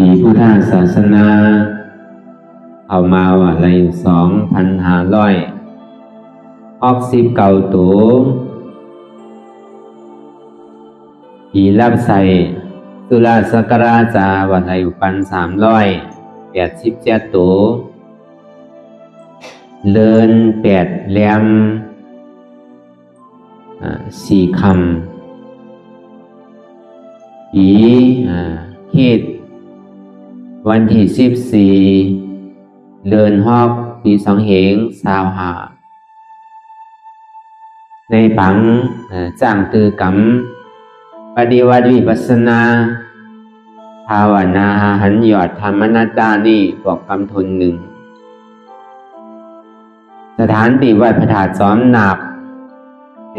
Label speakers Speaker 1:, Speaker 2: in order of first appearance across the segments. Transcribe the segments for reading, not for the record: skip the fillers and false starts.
Speaker 1: ปีพุทธศาสนาเอามาอะไร2,569 ตัวปีรับใส่ตุลาศักราชจาวันอายุ1,387 ตัวเลิน8 แรม 4 ค่ำปีฮีดวันที่14เลินฮอกปี2เหง25ในปังจ้างตือกรรมปฏิวัติวิปัสสนาภาวนาหันยอดธรรมนัตตานี่บอกกำทนหนึ่งสถานที่วัดพระธาตุซ้อมหนัก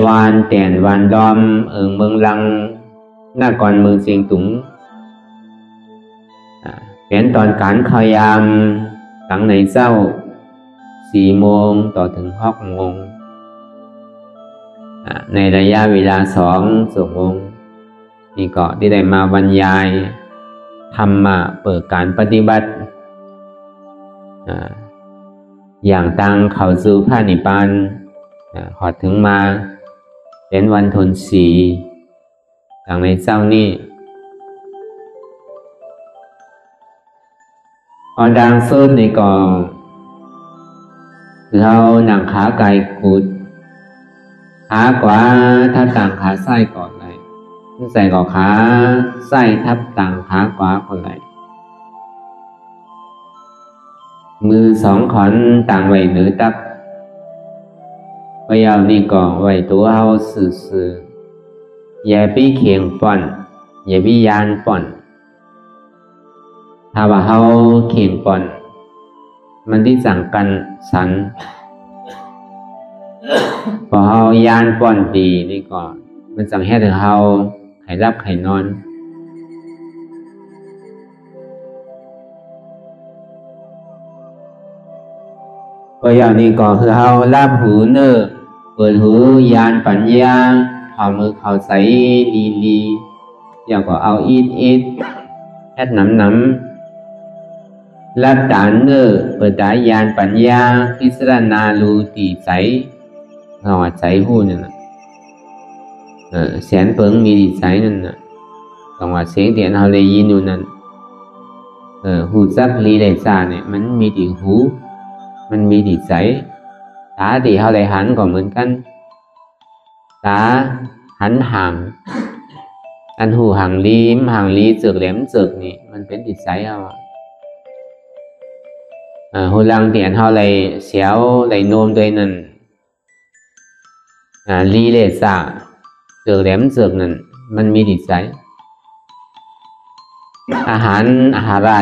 Speaker 1: วานแต่นวานดอมเมืองลังนครเมืองเชียงตุงเป็นตอนการขยามหลังในเช้า4 โมงต่อถึง6 โมงในระยะเวลา2 ชั่วโมงนี่ก็ได้มาบรรยายธรรมะเปิดการปฏิบัติอย่างตั้งเข้าสู่พระนิพพานหอดถึงมาเป็นวันทนศีหลังในเช้านี้ดังสุดนี่ก็เราหนังขาไก่กุดขาขวาทับต่างขาซ้ายก่อนเลยใส่ก่อขาซ้ายทับต่างขาขวาก่อนเลยมือ2 ขอนต่างไว้เหนือตับพยายามนี่ก็ไว้ตัวเอาสื่ออย่าไปเคียงป่อนอย่าไปยานป่อนถ้าว่าเฮาเคียงป่อนมันที่สั่งกันสันพอเฮายานป่อนดีนี่ก็มันสั่งให้ถึงเฮาให้รับให้นอนพยายามนี่ก็คือเฮารับหูเนอเปิดหูยานปัญญาเอามือเข้าใส่ลีอย่างก็เอาอีดแอดน้ำรับตาเนอเปิดตายานปัญญาพิสรณาลูตีใสเราใจหูนั่นน่ะแสนเปิงมีดีใจนั่นน่ะต้องว่าเสียงเตียนเราได้ยินอยู่นั่นหูจักลีได้ซาเนี่ยมันมีดีหูมันมีดีใจตาที่เราได้หันก็เหมือนกันตาหันห่างอันหูห่างลีเจือกแหลมเจือกนี่มันเป็นดีใจเอาหูลังเตียนเราได้เสียวได้โน้มด้วยนั่นลีเลซาเจือกแหลมเจือกนั่นมันมีดีใจอาหาร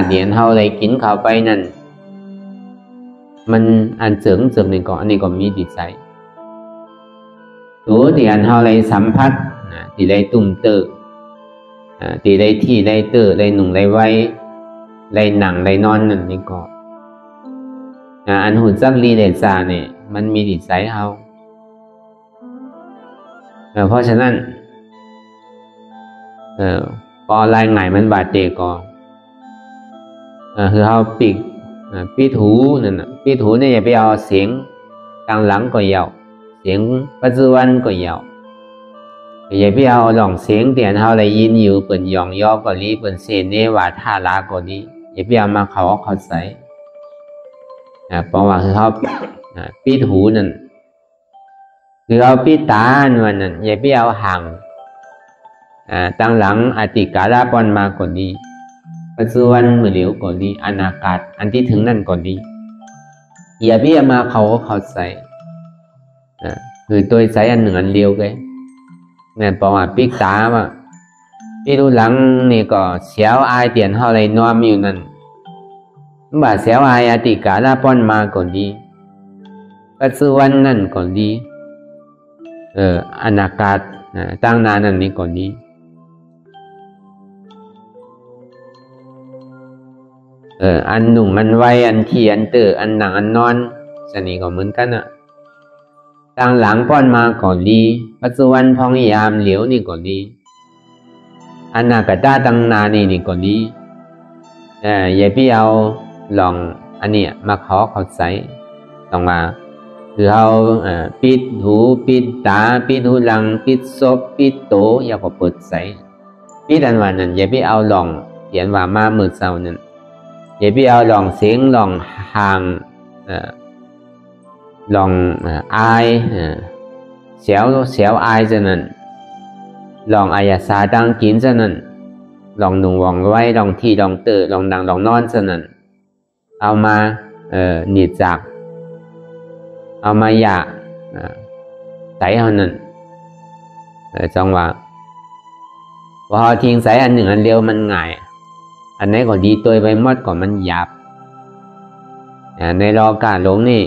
Speaker 1: เดียนเราได้กินเข้าไปนั่นมันอันเจือกนี่ก็อันนี้ก็มีดีใจตัวที่อันเราได้สัมผัสที่ได้ตุ่มเตอที่ได้ที่ได้เตอได้หนุ่งได้ไว้ได้หนังได้นอนนั่นนี่ก็อันหุ่นจักรีเดซาเนี่ยมันมีดีใจเราเพราะฉะนั้นพอลายไงมันบาดเจ็บก็คือเราปิดหูนั่นน่ะปิดหูเนี่ยอย่าไปเอาเสียงกลางหลังก็ยาวเสียงปัจจุบันก็ยาวอย่าไปเอาหลองเสียงเตียนเราได้ยินอยู่เปิ่นยองย่อก็ดีเปิ่นเซนเนว่าท่าลาก็ดีอย่าไปเอามาเขาใส่เพราะว่าคือเขาปิดหูนั่นคือเอาปิดตาวันนั้นอย่าไปเอาห่างตั้งหลังอติกาลาปอนมาก็ดีปัจจุบันมือเหลียวก็ดีอนาคตอันที่ถึงนั่นก็ดีอย่าไปเอามาเขาใส่คือตัวใส่อันหนึ่งอันเดียวกันเนี่ยเพราะว่าปิดตาว่าปิดดูหลังนี่ก็เสียวอายเตียนเขาเลยนอมอยู่นั่นบ่าเสียวอายอติกาลาปอนมาก็ดีปัจจุบันนั่นก็ดีอนาคตตั้งนานนั่นนี่ก็ดีอันหนุ่มอันไวอันที่อันเตออันหนังอันนอนสนี่ก็เหมือนกันตั้งหลังป้อนมาก็ดีปัจจุบันพองยามเหลียวนี่ก็ดีอนาคตตั้งนานนี่ก็ดี อย่าไปเอาลองอันนี้มาขอเข้าใจต้องมาคือเขาปิดหูปิดตาปิดหูหลังปิดศพปิดโตอย่าก็เปิดใสปิดอันว่านั้นอย่าไปเอาลองเขียนว่ามามือเศร้านั้นอย่าไปเอาลองเสียงลองห่างลองอายเสียวอายจะนั้นลองอายาสาดังกินจะนั้นลองหนุ่งวองไว้ลองที่ลองตื่นลองดังลองนอนจะนั้นเอามาหนีจากเอามาอยากใส่เท่านั้นจังว่าพอทิ้งใส่อันหนึ่งอันเดียวมันง่ายอันไหนก็ดีตัวไปหมดก็มันหยาบในรอการลงนี่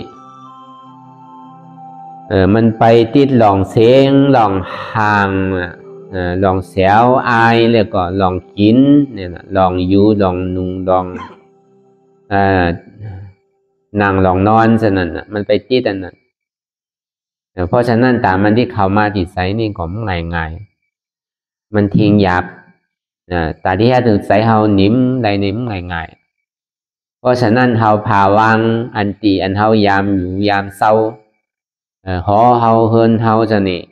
Speaker 1: มันไปติดลองเสียงลองห่างลองเสียวอายแล้วก็ลองกินเนี่ยนะลองอยู่ลองนุ่งลองนั่งลองนอนฉะนั้นมันไปติดอันนั้นเพราะฉะนั้นตามมันที่เข้ามาติดใส่นี่ก็ง่ายมันทิ้งหยาบแต่ที่ให้ถึงใส่เฮานิ่มได้นิ่มง่ายเพราะฉะนั้นเฮาพาวางอันตีอันเฮายามอยู่ยามเศร้าหอเฮาเฮินเฮาจะนี่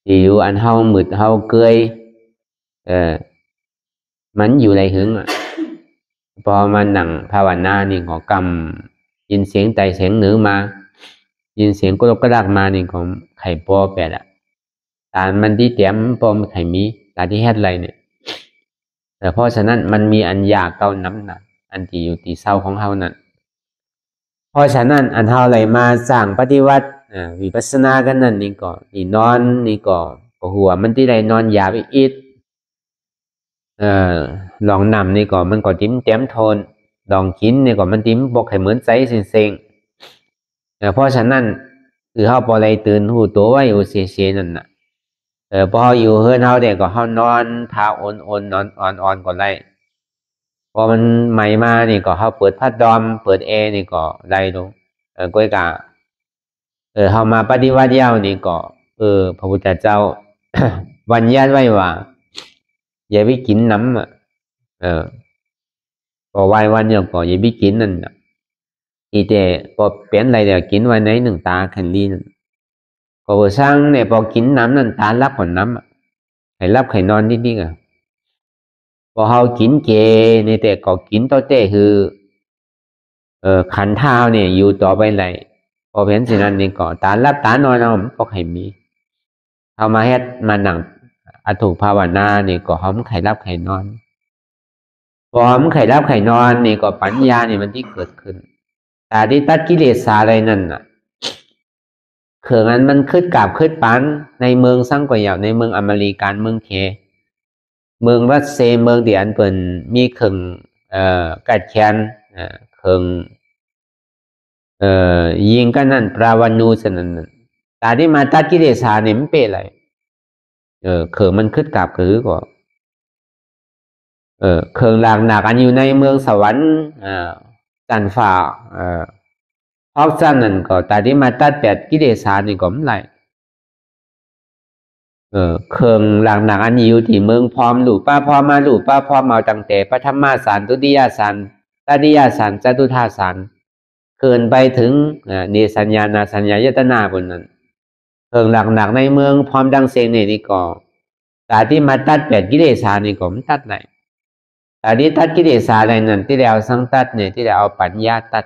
Speaker 1: ที่อยู่อันเฮามืดเฮาเกยมันอยู่ในหึงพอมานั่งภาวนานี่ก็กำยินเสียงไตเสียงเหนือมายินเสียงกรกกระดักมานี่ของไข่ปอแปดตามันที่เต็มปอมไข่มีตาที่แฮดไรเนี่ยแต่เพราะฉะนั้นมันมีอันยากเก้าน้ำหนักอันที่อยู่ที่เศร้าของเฮานั่นเพราะฉะนั้นอันเฮาไหลมาสร้างปฏิวัติวิปัสสนากันนั่นนี่ก็นี่นอนนี่ก็หัวมันที่ไรนอนยาไปอีกลองนำนี่ก็มันก็ติ้มเต็มโทนลองกินนี่ก็มันติ้มบอกให้เหมือนใจเซ็งเพราะฉะนั้นคือเฮาพอไรตื่นหูตัวไว้อยู่เสียนั่นน่ะพออยู่เฮือนเฮาเด็กก็เฮานอนพาอ่อนนอนอ่อนก็ได้พอมันใหม่มานี่ก็เฮาเปิดพัดลมเปิดแอร์นี่ก็ได้ลงก้อยกะเฮามาปฏิวัติยาวนี่ก็พระพุทธเจ้า บัญญัติไว้ว่าอย่าไปกินน้ำก็ไหว้วันเดียวก็อย่าไปกินนั่นอีแต่พอเปลี่ยนอะไรเดี๋ยวกินไว้ในหนึ่งตาแคนดี้นั่นก็สร้างเนี่ยพอกินน้ำนั่นตารับผลน้ำให้รับให้นอนนิดพอเฮากินเจนี่แต่ก็กินต่อเต้คือขันเท้าเนี่ยอยู่ต่อไปไหนพอเห็นสิ่งนั้นนี่ก็ตารับตานอนเอาก็ให้มีเอามาเฮ็ดมาหนังอถูกภาวนานี่ก็หอมไข่รับไข่นอนพอหอมไข่รับไข่นอนนี่ก็ปัญญานี่มันที่เกิดขึ้นแต่ที่ตัดกิเลสอะไรนั่นน่ะเขื่อนมันขึ้นกาบขึ้นปันในเมืองสังกวยาวในเมืองอเมริกันเมืองเคเมืองรัสเซียเมืองเดียนเปิ่นมีเขื่อนกัดแขนเขื่อนยิงกันนั่นปราวันูสนั่นแต่ที่มาตัดกิเลสเนี่ยมันเป็นอะไรเขื่อนมันขึ้นกาบคือก็เขื่อนหลักหนักอันอยู่ในเมืองสวรรค์จันฝ่าเพราะฉะนั้นก็แต่ที่มาตัดแปดกิเลสนี่ก็ไม่ไรเครื่องหลังหนักอันอยู่ที่เมืองพร้อมหลูป้าพร้อมมาหลูป้าพร้อมมาตั้งแต่ปฐมสารตุติยสารตติยสารจตุธาสารเกินไปถึงเนสัญญานาสัญญายตนาบนนั้นเครื่องหลักหนักในเมืองพร้อมดังเสียงนี่ก็แต่ที่มาตัดแปดกิเลสนี่ก็ไม่ตัดไหนแต่ที่ตัดกิเลสอะไรนั่นที่เราสังตัดเนี่ยที่เราเอาปัญญาตัด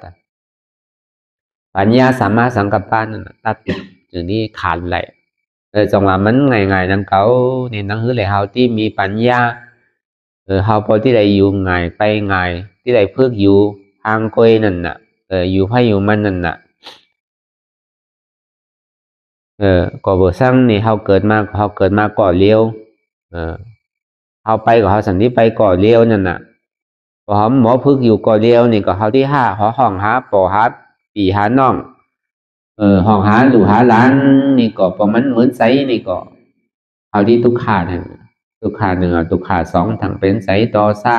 Speaker 1: ปัญญาสามารถสังกัปปานั่นตัดอย่างนี้ขาดไหลจังหวะมันngàyนั่งเขาเนี่ยนั่งหื้อเลยเฮาที่มีปัญญาเฮาพอที่ใดอยู่ngàyไปngàyที่ใดเพื่ออยู่ทางกวยนั่นน่ะอยู่ให้อยู่มันนั่นน่ะก็บ่สั่งนี่เฮาเกิดมาก่อเลี้ยวเฮาไปก็เฮาสันนี้ไปก่อเลี้ยวนั่นน่ะพอหอมหมอพึกอยู่ก่อเลี้ยวนี่ก็เฮาที่ห้าหอห้องหาปอหาปีหาน้องห้องหาหลูหาล้านนี่ก็ประมาณเหมือนไซนี่ก็เอาที่ทุกขาหนึ่งทุกขาหนึ่งทุกขาสองทั้งเป็นไซต่อซะ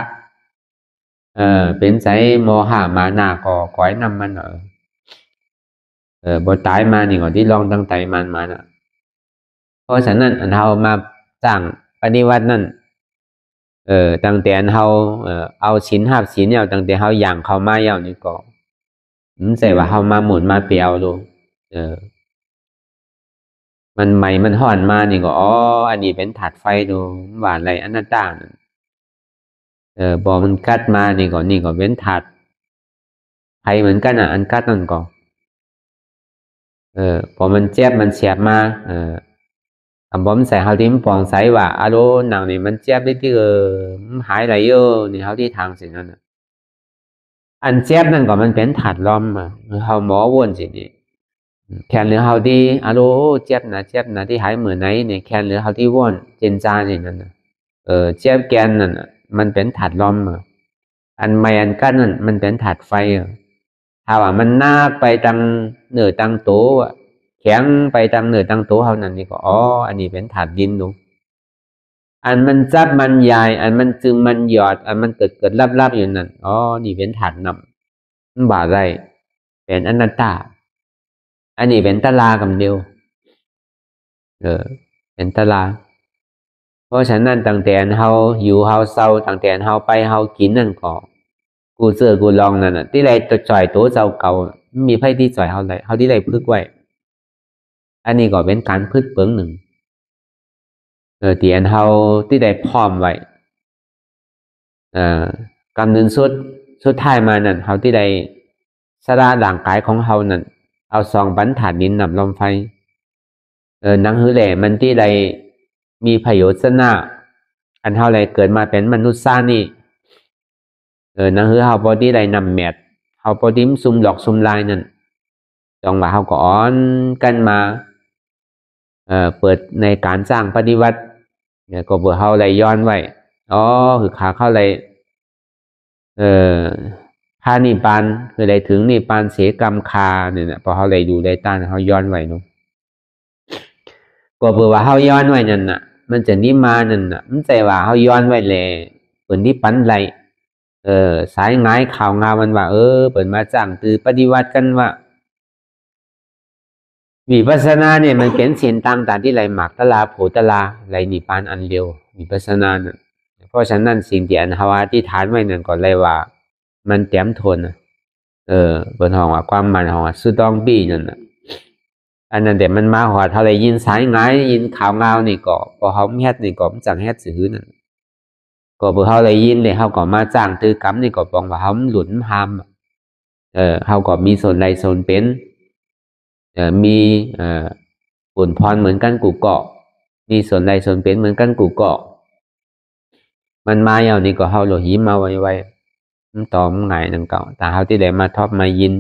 Speaker 1: เป็นไซโมหะมานาก็ก้อยนำมันบ่ตายมานี่ก็ที่ลองตั้งใจมันมาน่ะเพราะฉะนั้นเรามาสร้างปฏิวัตินั่น ตั้งแต่เฮาเอาศีลหับศีลเนี่ยตั้งแต่เฮาย่างเข้ามาเยาวนี่ก็มันใช่ว่าเฮามาหมุนมาเปียวดูมันใหม่มันห่อนมานี่ก็อ๋ออันนี้เป็นถาดไฟดูหวานอะไรอันนั้นต่างบอมันกัดมานี่ก็เป็นถาดไฟเหมือนกันอันกัดนั่นก็พอมันเจ็บมันเสียบมาคำบอกมันใส่เฮาที่มันปองใส่ว่าอารมณ์หนังนี่มันเจ็บได้ที่มันหายไหลเยอะนี่เฮาที่ทางสินั่นอันเจ็บนั่นก็มันเป็นถาดลมเฮาหมอวนสินี่แค่เหลือเฮาที่อารมณ์เจ็บนะที่หายเหมือนไหนเนี่ยแค่เหลือเฮาที่วนเจนจานี่นั่นเจ็บแกนนั่นมันเป็นถาดลมอันไม่อันกั้นนั่นมันเป็นถาดไฟถ้าว่ามันนาไปตังเหนือตังโตแข็งไปตังเหนือตังโตเท่านั้นนี่ก็อ๋ออันนี้เป็นถาดดินดูอันมันจับมันใหญ่อันมันจึงมันหยอดอันมันเกิดรับอยู่นั่นอ๋อนี่เป็นถาดนำมันบ่าไรเป็นอนัตตาอันนี้เป็นตะลากับเดียวเป็นตะลาเพราะฉะนั้นตั้งแต่เฮาอยู่เฮาเศร้าตั้งแต่เฮาไปเฮากินนั่นก็กูเสือกูลองนั่นที่ไรตัวจ่อยตัวเจ้าเก่ามีไพ่ที่จ่อยเฮาไรเฮาที่ไรพึกไว้อันนี้ก็เป็นการพึกเปิงหนึ่งที่อันเฮาที่ได้พร้อมไว้กำเนิดสุดท้ายมานั่นเฮาที่ได้สละร่างกายของเฮานั่นเอาซองบรรทัดดินนำลมไฟหนังหือแหล่มันที่ได้มีประโยชน์นะอันเฮาไรเกิดมาเป็นมนุษย์ซ่านี่นั่นคือเฮาพอดีได้นำแมทเฮาพอดีมซุ่มหลอกซุ่มลายนั่นจองว่าเฮาก็อ้อนกันมาเปิดในการสร้างปฏิวัติเนี่ยก็เบื่อเฮาไรย้อนไว้อ๋อคือขาเข้าไรพานิพานคือได้ถึงนิพพานเสกรรมคาเนี่ยนะพอเฮาไรดูได้ต้านเฮาย้อนไว้เนาะก็เบื่อว่าเฮาย้อนไว้นั่นน่ะมันจะนิมานั่นน่ะมันใจว่าเฮาย้อนไว้แลเปิดนิพพานไรสายง่ายข่าวงามันว่าเปิดมาจ้างตือปฏิวัติกันว่าวิปัสสนาเนี่ยมันเป็นเส้นทางตามที่ไหลหมากตลาโผตลาไหลนิพพานอันเดียววิปัสสนาเนี่ยเพราะฉะนั้นสิ่งที่อันหาวาที่ฐานไว้นั่นก็เลยว่ามันเต็มทนบนห้องว่าความมันห้องว่าสุดต้องบี้นั่นน่ะอันนั้นแต่มันมาหัวเท่าไรยินสายง่ายยินข่าวงานี่ก็พอเขาเฮ็ดนี่ก็มันจังเฮ็ดซื้อนั่นก็พอเขาเลยยินเลยเขาก็มาจ้างตือกรรมนี่ก็ปองว่าเขาหลุนหามเขาก็มีส่วนใดส่วนเป็นมีผลพรเหมือนกันกูเกาะมีส่วนใดส่วนเป็นเหมือนกันกูเกาะมันมาอย่างนี้ก็เขาโลหิมาไว้มันตอมไงนั่งเก่าแต่เขาที่ได้มาทอบมายิน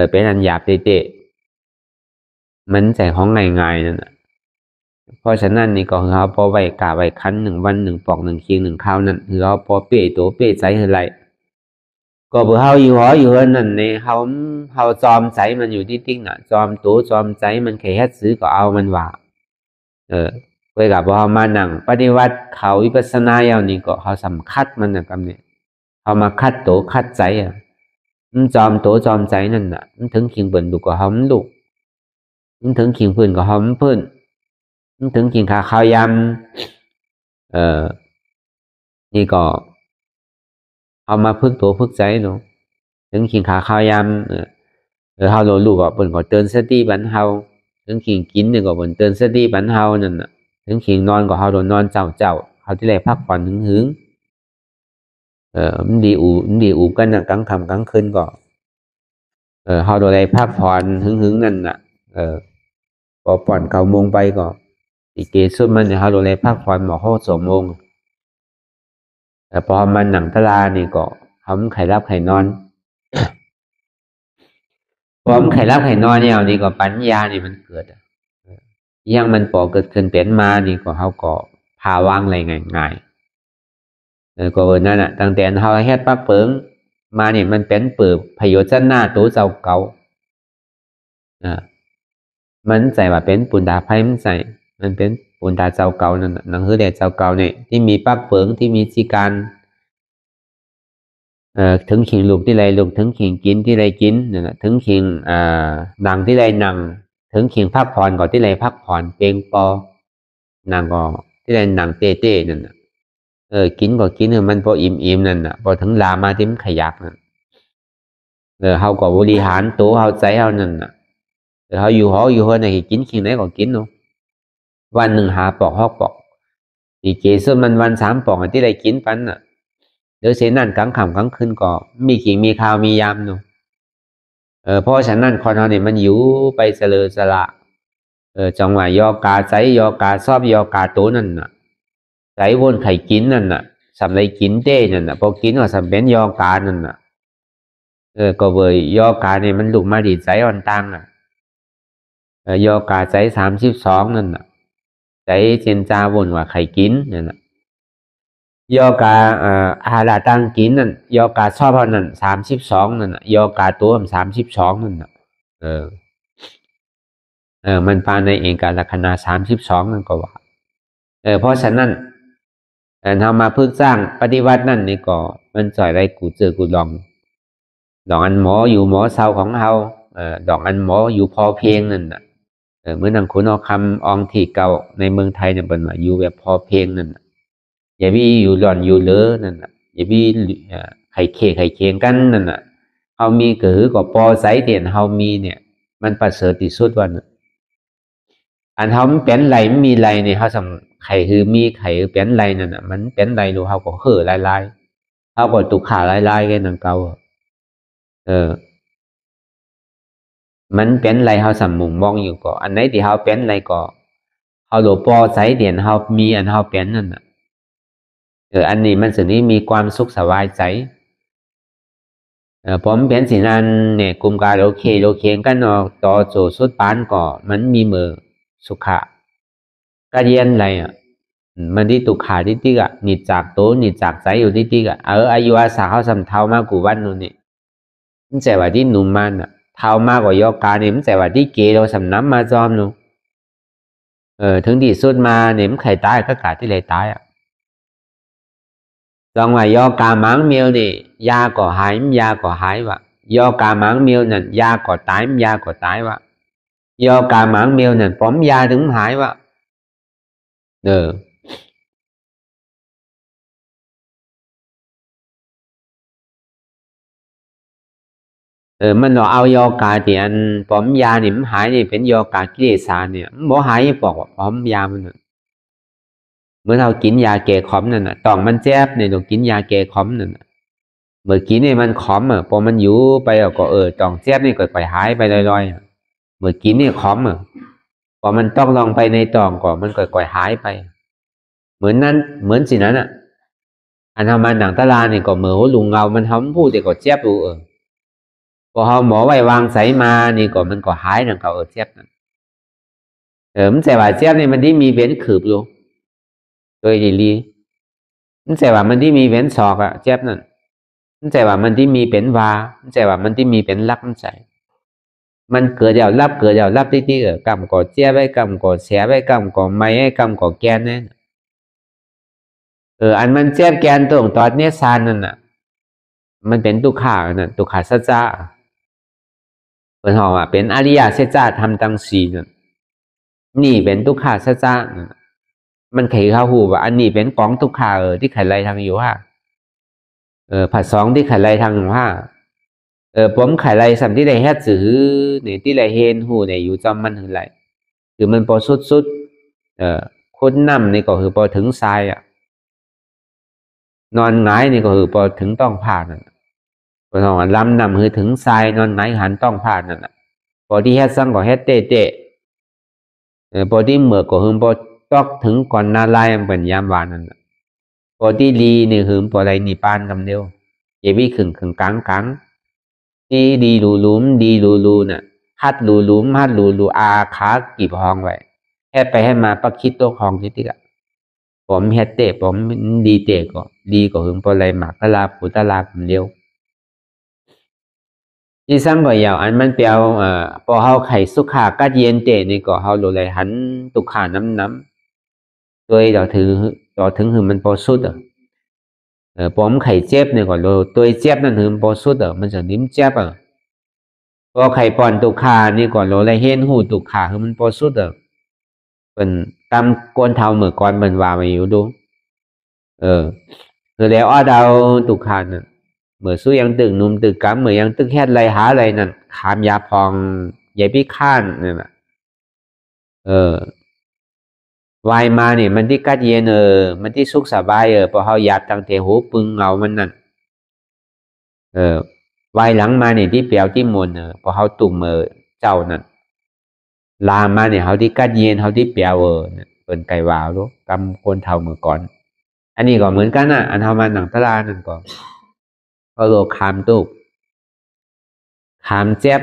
Speaker 1: เป็นอันหยาบเตะมันใจของง่ายนั่นเพราะฉะนั้นนี่ก็เขาพอไว้กะไว้คันหนึ่งวันหนึ่งปอกหนึ่งเคียงหนึ่งข้าวนั่นคือเขาพอเปี้ยตัวเปี้ยใจเท่าไรก็เบื่อเขาอยู่หออยู่นั่นในเขาจอมใจมันอยู่ที่ติ๊กน่ะจอมตัวจอมใจมันแค่เฮ็ดซื้อก็เอามันว่าไปกับพอมานั่งปฏิวัติเขาวิปัสสนาอย่างนี้ก็เขาสำคัญมันนะคำนี้เขามาคัดตัวคัดใจมันจอมตัวจอมใจนั่นน่ะมันถึงขิงเปิ่นดูก็เขามันดุมันถึงขิงพื้นก็เขามันพื้นมันถึงขิงขาข้าวยำนี่ก็เอามาพึกตัวพึกใจเนาะถึงขิงขาข้าวยำเฮาโลลูกก็เปิ่นก็เตือนสติบันเฮาถึงขิงกินเนี่ยก็เปิ่นเตือนสติบันเฮานั่นน่ะถึงขิงนอนก็เฮาโดนนอนเจ้าเขาที่แรกพักผ่อนหึงมันดีอูกันนะกลางค่ำกลางคืนก็เฮาโดนได้พักผ่อนหึงนั่นน่ะพอผ่อนเข้าโมงไปก็อีกเกสุดมันเนี่ยเฮาโดนได้พักผ่อนหมอเขา2 โมงแต่พอมันหนังตลานี่ก็เขาไข่รับไข่นอนพอมันไข่รับไข่นอนเนี่ยนี่ก็ปัญญานี่มันเกิดยังมันปอเกิดขึ้นเป็นมานี่ก็เขาก็พาวางอะไรง่ายก็นั่นน่ะตั้งแต่เขาเฮ็ดปักเปิงมาเนี่ยมันเป็นเปิดพยศหน้าตัวเจ้าเก่ามันใส่ว่าเป็นปุณดาไพ่มันใส่มันเป็นปุณดาเจ้าเก่านั่นหนังหือแดดเจ้าเก่าเนี่ยที่มีปักเปิงที่มีจีการถึงขิงลูกที่ไรลูกถึงขิงกินที่ไรกินนั่นแหละถึงขิงนังที่ไรนังถึงขิงพักผ่อนก่อนที่ไรพักผ่อนเปงปอนังก็ที่ไรนังเต้นั่น กินก็กินมันพออิ่มนั่นน่ะพอถึงลามาที่มันขยักนั่นเขาก็บริหารตัวเขาใจเขานั่นน่ะเขาอยู่หออยู่เฮือนnàyกินขี้ไหนก็กินเนาะวันหนึ่งหาปอกหอกปอกอีเกส่วนมันวัน3 ปอกที่ได้กินปันน่ะเดี๋ยวเสนั่นกลางค่ำกลางคืนก็มีขิงมีข้าวมียำเนาะเพราะฉะนั้นคนเราเนี่ยมันอยู่ไปเสลอสละจังหวะยอกาใจยอกาชอบยอกาตัวนั่นน่ะใจวนไข่กินนั่นน่ะสำไรกินเต้นั่นน่ะพอกินก็สำเป็นยอกานั่นน่ะก็เวยยอกาเนี่ยมันลุกมาดีใจอ่อนตังอ่ะยอกาใจ32นั่นน่ะใจเจนจาวนว่าไข่กินนั่นน่ะยอกาอาลาตังกินนั่นยอกาชอบเท่านั้น32นั่นน่ะยอกาตัว32นั่นน่ะมันปาในเองการลักษณะ32นั่นก็ว่าเพราะฉะนั้นทำมาเพิ่งสร้างปฏิวัตินั่นนี่ก็มันจ่อยไรกูเจอกูลองอันหมออยู่หมอเศร้าของเราดอกอันหมออยู่พอเพียงนั่นน่ะเมื่อนังคุณเอาคำอองที่เก่าในเมืองไทยเนี่ยเป็นว่าอยู่แบบพอเพียงนั่นอย่าพี่อยู่หล่อนอยู่เลอนั่นน่ะอย่าพี่ไข่เคียงกันนั่นน่ะเขามีก็คือก็ปอใสเตียนเขามีเนี่ยมันประเสริฐที่สุดวันอันเขาเป็นไรไม่มีไรเนี่ยเขาสำไข่คือมีไข่เป็นไรนั่นน่ะมันเป็นไรดูเขาก็เห่อลายเขาก็ตุกขาลายกันนั่งเก่ามันเป็นไรเขาสำมุงมองอยู่ก็อันไหนที่เขาเป็นไรก็เขาหลบปอใสเตียนเขามีอันเขาเป็นนั่นน่ะอันนี้มันสิ่งนี้มีความสุขสบายใจผมเป็นสิ่งนั้นเนี่ยกลุ่มการโอเคกันเนาะต่อโจสุดปานก็มันมีมือสุขะก็เรียนอะไรมันที่ตุขาที่ติ๊กนิดจากโตนิดจากใจอยู่ที่ติ๊กอายุอาสาเขาสำเทามากกว่าวันนู้นนี่มันใจว่าที่หนุ่มมันเท่ามากกว่ายอกาเนี่ยมันใจว่าที่เกเราสำน้ำมาจอมนู้ถึงที่สุดมาเนี่ยมันใครตายก็กาที่เลยตายลองว่ายอกามังเมียวนี่ยาก็หายยาก็หายวะยอกามังเมียวนั่นยาก็ตายยาก็ตายวะยอกามังเมียวนั่นป้อมยาถึงหายวะมันเราเอายอกาที่อันป้อมยานี่มันหายนี่เป็นยอกากิเลสาเนี่ยมันบ่หายบอกว่าป้อมยามันเมื่อเรากินยาแก้ขมนั่นน่ะต้องมันแจ๊บเนี่ยเรากินยาแก้ขมนั่นเมื่อกินนี่มันขมพอมันอยู่ไปก็ต้องแจ๊บนี่ก็ไปหายไปลอยๆเมื่อกินนี่ขมพอมันต้องลองไปในตองก่อนมันก็หายไปเหมือนนั้นเหมือนสินั้นอันทำมาหนังตลาเนี่ยก็เหมือนลุงเงามันทำพูดแต่ก็แจ๊บดูพอเขาหมอไว้วางใส่มานี่ก็มันก็หายนั่นเขาแจ๊บนั่นมันแต่ว่าแจ๊บนี่มันที่มีเว้นขืบอยู่โดยดีมันแต่ว่ามันที่มีเว้นศอกแจ๊บนั่นมันแต่ว่ามันที่มีเป็นวามันแต่ว่ามันที่มีเป็นลักมันใส่มันเกิดแล้วรับที่กำก่อแจ๊บไว้กำก่อเสียไว้กำก่อไม้ไว้กำก่อแกนเนี่ยอันมันแจ๊บแกนตรงตอนเนี้ยซานนั่นน่ะมันเป็นตุขาน่ะตุขาสัจจะเป็นหอมเป็นอริยสัจจะทำตั้งสี่นี่เป็นทุกขาสัจจะมันไขเข้าหูว่าอันนี้เป็นกองทุกขาที่ไขไรทางอยู่ว่าผัดสองที่ไขไรทางว่าผมไขไรสัมที่ได้เฮ็ดสื่อเนี่ยที่ไรเห็นหูเนี่ยอยู่จอมมันคือไรคือมันพอสุดคนนำนี่ก็คือพอถึงทรายนอนหงายนี่ก็คือพอถึงต้องผ่านพอลำนำคือถึงทรายนอนหงายหันต้องผ่านนั่นพอที่เฮ็ดสั่งก็เฮ็ดเตะพอที่เมื่อก็หึงพอตอกถึงก่อนนาลายเป็นยามวานนั่นพอที่ลีนี่หึงพอไรนี่ปานกำเดียวเจวิขึงกลางที่ดีรูลุมดีรูน่ะฮัดรูฮัดรูอาขากี่พองไว้แค่ไปให้มาปักคิดตัวคองที่ติกผมเฮ็ดเตะผมดีเตะก็ดีก็หึงพอไรหมากตลาปุตลากำเดียวที่ซ้ำก็ยาวอันมันเปียวพอเฮาไข่สุขากัดเย็นเตนี่ก็เฮาโลเลยหันตุขาน้ำโดยเราถึงหือมันพอสุดผมไข่เจ็บเนี่ยก็โลตัวเจ็บนั่นหือพอสุดมันจะนิ่มเจ็บพอไข่ปอนตุขานี่ก็โลเลยเห็นหูตุขาคือมันพอสุดเป็นตามกวนเท้าเหมือนก่อนมันว่ามาอยู่ดู rồi để ở đâu tục hàn nè mở số yang tự nôm tự cắm mở yang tự hét lại há lại nè khámยาพองยายพิฆานนี่แหละวายมาเนี่ยมันที่กัดเย็นมันที่สุขสบายพอเขาหยาบตั้งแต่หูปึงเงามันนั่นวายหลังมาเนี่ยที่เปลี่ยวที่มนพอเขาตุ่มเจ้านั่นลามมาเนี่ยเขาที่กัดเย็นเขาที่เปลี่ยวเป็นไก่วาวรู้กำคนเท่าเมื่อก่อนอันนี้ก็เหมือนกันนะอันเขามาหนังตลาดนั่นก็ก็โลคามตุกคามเจ็บ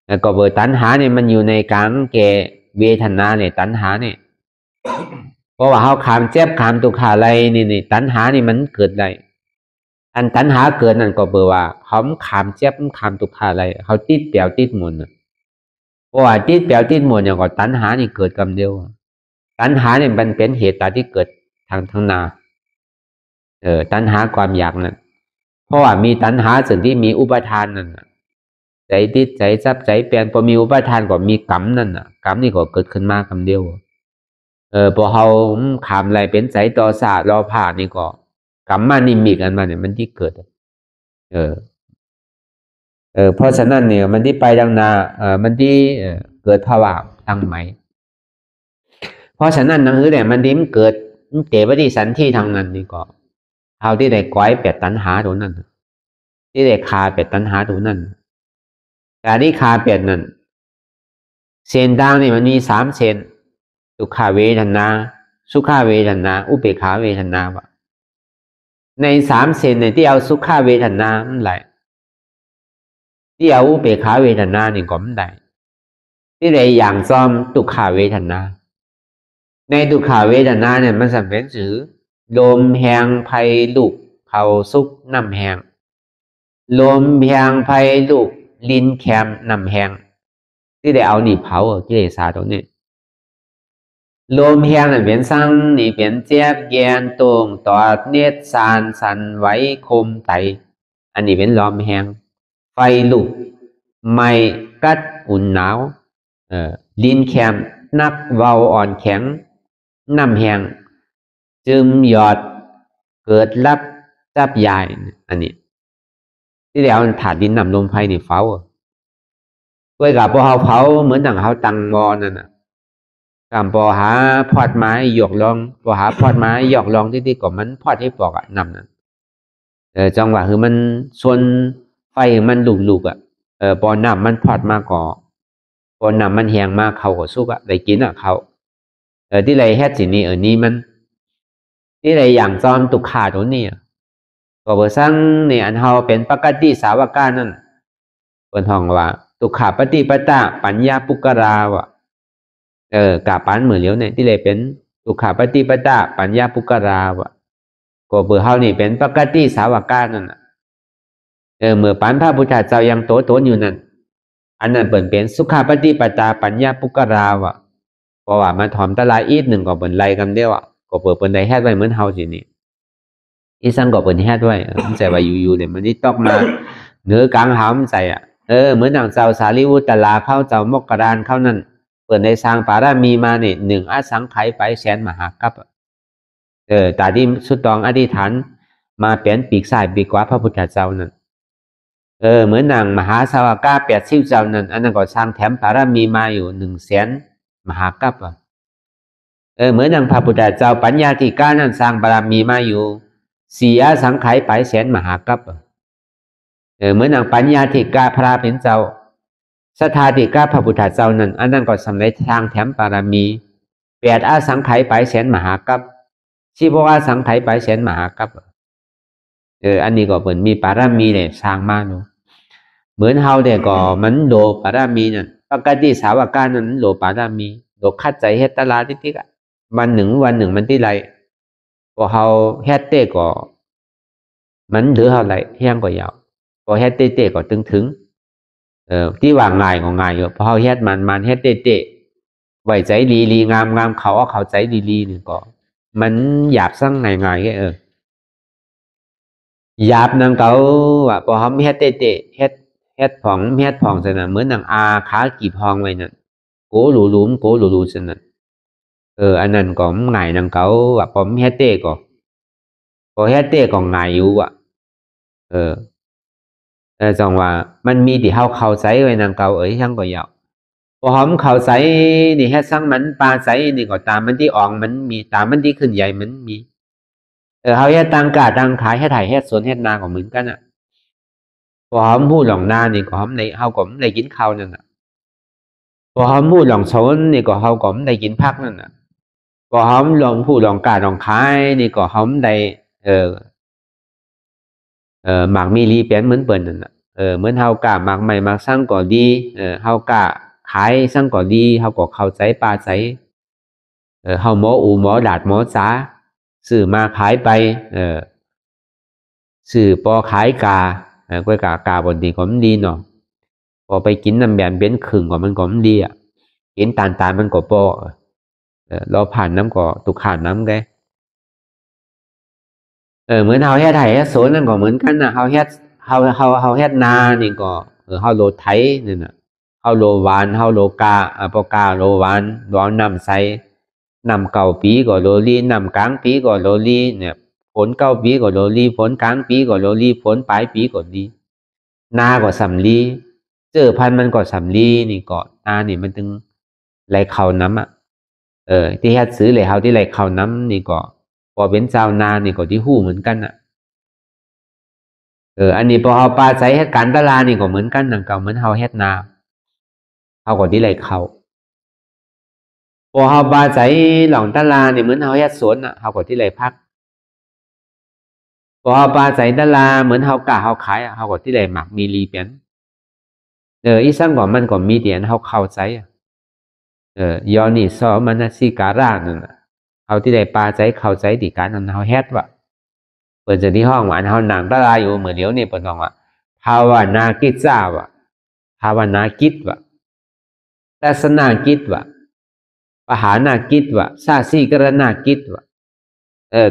Speaker 1: แล้วก็เบอร์ตันหาเนี่ยมันอยู่ในกลางแกเวทนาเนี่ยตันหาเนี่ยเพราะว่าเขาขามเจ็บขามตุกขาอะไรนี่ตันหานี่มันเกิดอะไรอันตันหาเกิดนั่นก็เบอร์ว่าเขาขามเจ็บขามตุกขาอะไรเขาติดเปลี่ยวติดมนเพราะว่าติดเปลี่ยวติดมนอย่างก็ตันหานี่เกิดกำเดียวตันหาเนี่ยมันเป็นเหตุที่เกิดทางนาตันหาความอยากนั่นเพราะว่ามีตันหาสิ่งที่มีอุปทานนั่นใจติดใจซับใจเปลี่ยนพอมีอุปทานก็มีกรรมนั่นกรรมนี่ก็เกิดขึ้นมากำเดียวพอเขาขามอะไรเป็นใจต่อศาสตร์รอผ่านี่ก็กรรมมานิมิตกันมาเนี่ยมันที่เกิดเพราะฉะนั้นเนี่ยมันที่ไปดังนามันที่เกิดภาวะตั้งไหมเพราะฉะนั้นหนังสือเนี่ยมันที่มันเกิดเตะไปที่สันที่ทางนั้นนี่ก็เอาที่ได้ก้อยเป็ดตันหาตัวนั้นที่ได้คาเป็ดตันหาตัวนั้นแต่ที่คาเป็ดนั่นเส้นดังนี่มันมี3 เส้นทุกขเวทนาสุขเวทนาอุเบกขาเวทนาวะใน3 เส้นเนี่ยที่เอาสุขเวทนามันไหลที่เอาอุเบกขาเวทนานี่ก็มันได้ที่ใดอย่างซ้อมทุกขเวทนาในทุกขเวทนาเนี่ยมันสำเป็นถือลมแหงไผ่ลูกเขาสุกน้ำแหงลมแหงไผ่ลูกลิ้นแคมน้ำแหงที่ได้เอานี่เผากิเลสตรงนี้ลมแหงเป็นสั่งนี่เป็นเจ็บแกนตรงตอดเนตรสานสันไว้คมไตอันนี้เป็นลมแหงไฟลุกไม่กัดอุ่นหนาวลิ้นแคมนักเว้าอ่อนแข็งน้ำแหงจึมหยอดเกิดรับจับยายอันนี้ที่เดี๋ยวถาดดินนำลมไฟนี่เฝ้าด้วยกับพอเขาเผาเหมือนดังเขาตังบอนั่นกำพอหาพอดไม้หยอกลองพอหาพอดไม้หยอกลองที่ก่อนมันพอดให้ปอกนำนั่นจังหวะคือมันส่วนไฟมันลุกพอนำมันพอดมาก่อพอนำมันแหงมาเขาก็สุกได้กินเขาที่ไรแฮดสินี่นี่มันที่ไรอย่างซ้อมตุกขาตัวนี้ก็เบอร์สั่งเนี่ยอันเขาเป็นปกติสาวกานั่นเป็นห้องว่าตุกขาปฏิปตาปัญญาปุกราวะกาปันเหมือนเลี้ยวเนี่ยที่เลยเป็นตุกขาปฏิปตาปัญญาปุกราวะก็เบอร์เขานี่เป็นปกติสาวกานั่นเมื่อปันพระพุทธเจ้ายังโตอยู่นั่นอันนั้นเป็นสุขาปฏิปตาปัญญาปุกราวะเพราะว่ามันถอมตะลายอีกหนึ่งก็เป็นไรกันเดียวก็เปิดเป็นไรแฮดไว้เหมือนเฮาสินี่อีสังก็เป็นแฮดไว้มันใจว่าอยู่เนี่ยมันนี่ตอกมาเนื้อกลางหามใจเหมือนดังเจ้าสารีวุตลาเข้าเจ้ามกรานเข้านั่นเปิดในสร้างปารามีมาเนี่ย1 อสังไขยไปแสนมหากัปตาที่สุดตองอธิษฐานมาเปลี่ยนปีกซ้ายปีกขวาพระพุทธเจ้านั่นเหมือนดังมหาสาวกา80 เจ้านั่นอันนั้นก็สร้างแถมปารามีมาอยู่1 แสนมหากัปเหมือนดังพระพุทธเจ้าปัญญาธิการนั้นสร้างบารมีมาอยู่4 อสังไขยไปแสนมหากัปเหมือนดังปัญญาธิกาพระเป็นเจ้าสัทธาธิกาพระพุทธเจ้านั้นอันนั้นก็สำเร็จทางแถมบารมี8 อสังไขยไปแสนมหากัป16 อสังไขยไปแสนมหากัปอันนี้ก็เหมือนมีบารมีเนี่ยสร้างมาเนาะเหมือนเฮาเนี่ยก็มันโลบารมีนั่นปกติสาวกานั้นโลบารมีโลคัดใจเฮ็ดตลาดติ๊กวันหนึ่งมันที่ไรพอเขาแฮตเต้ก็มันเหลือเท่าไรแห้งก็ยาวพอแฮตเต้ก็ถึงที่ว่าง่ายก็ง่ายอยู่พอเขาแฮตมันแฮตเต้ไว้ใจลีงามเขาเอาเขาใจลีนี่ก็มันหยาบสั่งง่ายแค่หยาบนางเขาว่าพอเขาแฮตเต้แฮตผ่องสนะเหมือนนางอาขากี่พองไว้นั่นโกหลูสนั่นอันนั้นก็ง่ายนางเขาว่าผมแฮตเต้ก็ พอเฮ็ดเต้ก็ง่ายอยู่อ่ะจังว่ามันมีที่เฮาเข้าใจไว้นำเก่ายังก็ยาวพอหอมเข้าใจนี่เฮ็ดซังมันปลาใจนี่ก็ตามมันที่ออกมันมีตามมันที่ขึ้นใหญ่มันมีเฮาเฮ็ดต่างกาต่างขายเฮ็ดไร่เฮ็ดสวนเฮ็ดนาก็เหมือนกันอ่ะพอหอมฮู้หลองนานี่ก็หอมได้เฮาก็ได้กินข้าวนั่นน่ะพอหอมฮู้หลองสวนนี่ก็เฮาก็ได้กินผักนั่นน่ะพอหอมลองฮู้หลองกาหลองขายนี่ก็หอมได้หมากมีลีเปลี่ยนเหมือนเปิ้นนั่นน่ะเหมือนเฮากะหมากใหม่หมากสั่งก็ดีเฮากะขายสั่งก็ดีเฮาก็เข้าใจปลาใจเฮาหมออูหมอดาดหมอจ๋าซื้อมาขายไปซื้อปอขายกาก้อยกาบ่ดีก็มันดีเนาะพอไปกินน้ำแบนเป็นครึ่งก็มันก็มันดีอ่ะกินตาลมันก็บ่เราผ่านน้ำก็ตุกขาดน้ำไงเหมือนเฮาเฮ็ดไร่เฮ็ดสวนนั่นก็เหมือนกันน่ะเฮาเฮ็ดนานี่ก็เฮาโลไถนี่น่ะเฮาโลหวานเฮาโลกาบ่กาโลหวานบ่เอาน้ำใส่น้ำเก่าปีก็โลลีน้ำกลางปีก็โลลีเนี่ยฝนเก้าปีก็โลลีฝนกลางปีก็โลลีฝนปลายปีก็ลีนาก็สำลีเจอพันธุ์มันก็สำลีนี่ก็นานี่มันถึงไหลเข้าน้ำอ่ะที่เฮ็ดซื้อเลยเฮาที่ไหลเข้าน้ำนี่ก็พอเป็นชาวนานี่ก็ที่ฮู้เหมือนกันน่ะอันนี้พอเฮาปลาใช้เฮ็ดการตลาดนี่ก็เหมือนกันนั่นก็เหมือนเฮาเฮ็ดนาเฮาก็ที่ไหลเข้าพอเฮาปลาใช้หลองตลาดนี่เหมือนเฮาเฮ็ดสวนน่ะเฮาก็ที่ไหลพักพอเฮาปลาใช้ตลาดเหมือนเฮากะเฮาขายเฮาก็ที่ไหลหมักมีลีเปลี่ยนอีสังก็มันก็มีเดียนเฮาเข้าใจยอนี่สอมนสิการะนั่นน่ะเฮาที่ไหลปลาใช้เข้าใจที่การนั้นเฮาเฮ็ดว่าเปิดจะที่ห้องว่าเฮานั่งตลาดอยู่เหมือนเดี๋ยวนี้เปิ้นบอกว่าภาวนากิจจาวะภาวนากิจวะทัศนากิจวะปหานากิจวะสาสีกรณากิจวะ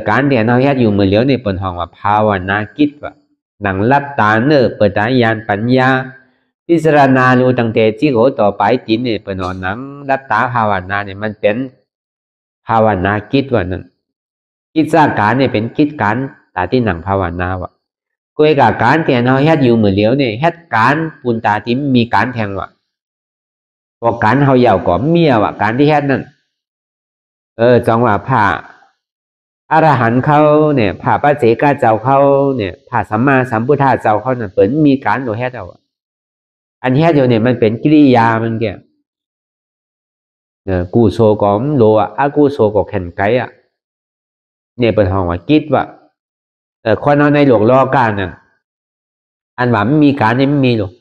Speaker 1: การที่เฮาเฮ็ดอยู่เหมือนเดี๋ยวนี้เปิ้นฮ้องว่าภาวนากิจวะนั่งหลับตาเปิดตาญาณปัญญาพิจารณารู้ตั้งแต่จิโกต่อไปจิตนี่เปิ้นว่านั่งหลับตาภาวนานี่มันเป็นภาวนากิจว่านั่นกิจการนี่เป็นกิจการตาที่นั่งภาวนาวะก้อยกับการที่เราเฮ็ดอยู่เหมือนเดียวนี่เฮ็ดการปุนตาที่มีการแทงวะพอการเฮาเหยาก็เมียวะการที่เฮ็ดนั่นจังว่าพระอรหันต์เขาเนี่ยพระปัจเจกเจ้าเขาเนี่ยพระสัมมาสัมพุทธเจ้าเขานั่นเปิ้นมีการโดยเฮ็ดเอาอันเฮ็ดอยู่เนี่ยมันเป็นกิริยามันแก่กุโสก็โลอะอกุโสก็แข็งไกอ่ะเนี่ยเปิ้นฮ้องว่ากิจว่าคนเอาในหลวงล้อการนั่นอันว่าไม่มีการนี่ไม่มีหรอก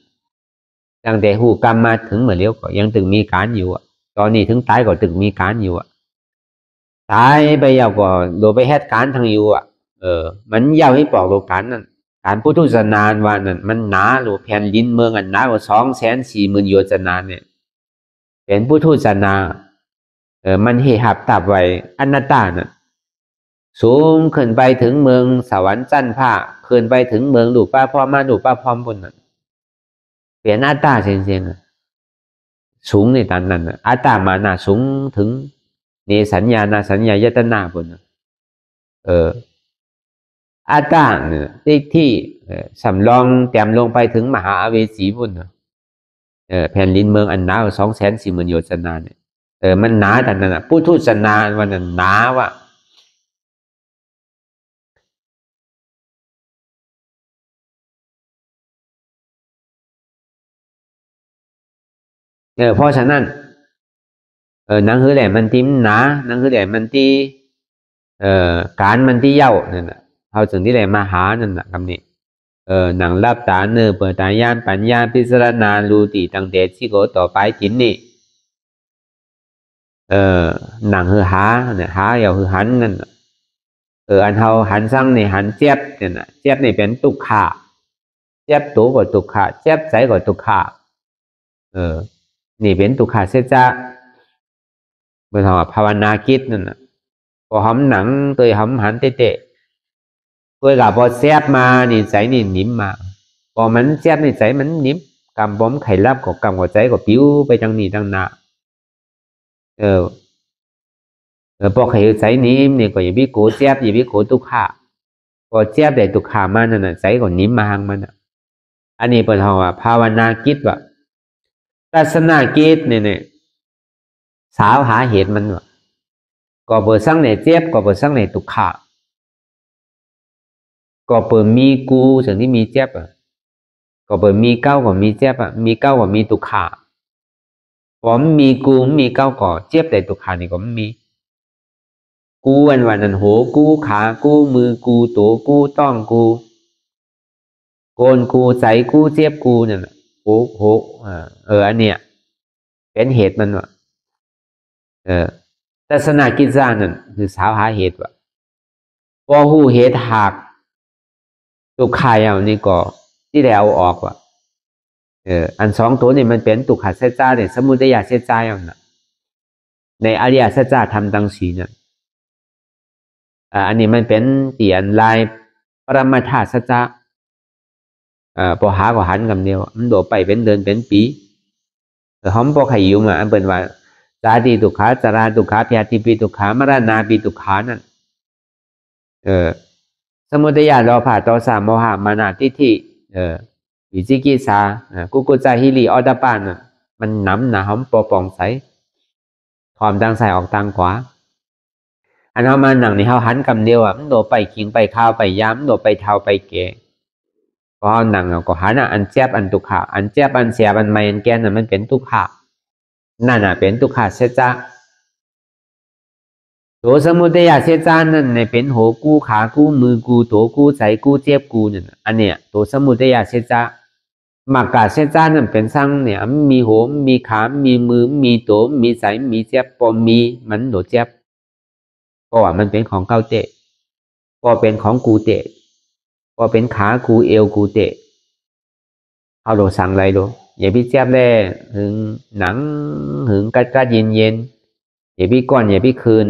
Speaker 1: ตั้งแต่หูกรรมมาถึงเหมือนเลี้ยวก็ยังถึงมีการอยู่อ่ะตอนนี้ถึงตายก็ถึงมีการอยู่อ่ะตายไปยาวก็โดนไปเหตุการณ์ทางอยู่อ่ะมันยาวให้ปอกโลการนั่นการพุทธุศาสนาว่านั่นมันหนาหรือแผ่นดินเมืองอันหนากว่า240,000 โยชนาเนี่ยเป็นพุทธุศาสนามันเหหับตับไว้อนัตตานั่นสูงขึ้นไปถึงเมืองสวรรค์จันทร์ผ้าขึ้นไปถึงเมืองดูป้าพ่อมาดูป้าพร้อมบนนั้นเปลี่ยนอัตตาเสียงสูงในตอนนั้นอัตตามานาสูงถึงเนสัญญานาสัญญายตนาบนอัตตาเนี่ยที่สำรองแต้มลงไปถึงมหาอเวสีบนแผ่นดินเมืองอันหนา240,000 โยชนาเนี่ยมันหนาแต่นั้นพุทธุศาสนาวันนั้นหนาว่ะเพราะฉะนั้นหนังหือแหลมมันที่หนาหนังหือแหลมมันที่การมันที่เย้านั่นน่ะเขาถึงที่แหลมมาหานั่นน่ะคำนี้หนังรับตาเปิดตาญาณปัญญาพิจารณารู้ตีตั้งแต่ที่โกต่อไปจินนี่หนังหือหาเนี่ยหาเยาหือหันนั่นอันเฮาหันสั่งนี่หันเจ็บเนี่ยนะเจ็บนี่เป็นตุกขาเจ็บตัวก็ตุกขาเจ็บใจก็ตุกขานี่เป็นตุกขาเสียจ้าเมื่อทำภาวนากิจนั่นน่ะพอหอมหนังตัวหอมหันเตะตัวกับพอเสียบมานี่ใจนี่นิ่มมาพอมันเสียบนี่ใจมันนิ่มกำบอมไข่ลับกับกำหัวใจก็ปิ้วไปจังนี้จังนาพอไข่ใจนิ่มนี่ก็อย่าพิโกเสียบอย่าพิโกตุกขา พอเจ็บได้ตุกขามันนั่นน่ะใจก็นิ่มมาหางมันอ่ะอันนี้เปิดห้องว่าภาวนากิจว่าทัศนกิจเนี่ยสาวหาเหตุมันว่าก็เปิดสร้างในเจ็บก็เปิดสร้างในตุกขาก็เปิดมีกูสิ่งที่มีเจ็บอ่ะก็เปิดมีเก้าก็มีเจ็บอ่ะมีเก้าก็มีตุกขาผมมีกูมีเก้าก็เจ็บแต่ตุกขานี่ก็ไม่มีกูวันนั้นโหกูขากูมือกูตัวกูต้องกูโกนกูใส่กูเจ็บกูเนี่ยโหอันเนี้ยเป็นเหตุมันว่ะทัศนกิจจ้านั่นคือสาวหาเหตุว่ะพอหูเหตุหักตุกขาอย่างนี้ก็ที่ได้เอาออกว่ะอันสองตัวนี่มันเป็นตุกขาเสจ้าเนี่ยสมุทัยเสจ้าอย่างน่ะในอริยสัจจะทำตังสีเนี่ยอันนี้มันเป็นเตียนลายปรมาธาสัจจะพอหาก็หันคำเดียวมันโดดไปเป็นเดือนเป็นปีหอมพอไข่ยุ่งอันเป็นว่าจาติตุขาจาราตุขาพยาธิปีตุขามรณาปีตุขานั่นสมุทัยเราผ่าต่อสามโมหะมานาทิฏฐิวิจิกิจากุกุจาฮิริออดปานมันน้ำหนาหอมปอปองใสความดังใส่ออกทางขวาอันเอามาหนังนี่เขาหันคำเดียวมันโดดไปขิงไปข้าวไปย้ำโดดไปเท้าไปเกะพอหนังก็หันอันเจ็บอันตุกขาอันเจ็บอันเสียอันไม่อันแก่นั่นมันเป็นตุกขานั่นเป็นตุกขาเสจ้าตัวสมุทัยเสจ้านั่นในเป็นหัวกู้ขากู้มือกู้ตัวกู้ใส่กู้เจ็บกู้เนี่ยอันเนี้ยตัวสมุทัยเสจ้ามากาเสจ้านั่นเป็นสร้างเนี่ยมีหัวมีขามีมือมีตัวมีใส่มีเจ็บปอมีมันโดดเจ็บก็ว่ามันเป็นของเก่าเตะก็เป็นของกูเตะก็เป็นขากูเอวกูเตะเอาโดสั่งอะไรดูอย่าพี่เจ็บแน่หึงหนังหึงกัดเย็นอย่าพี่ก้อนอย่าพี่คืน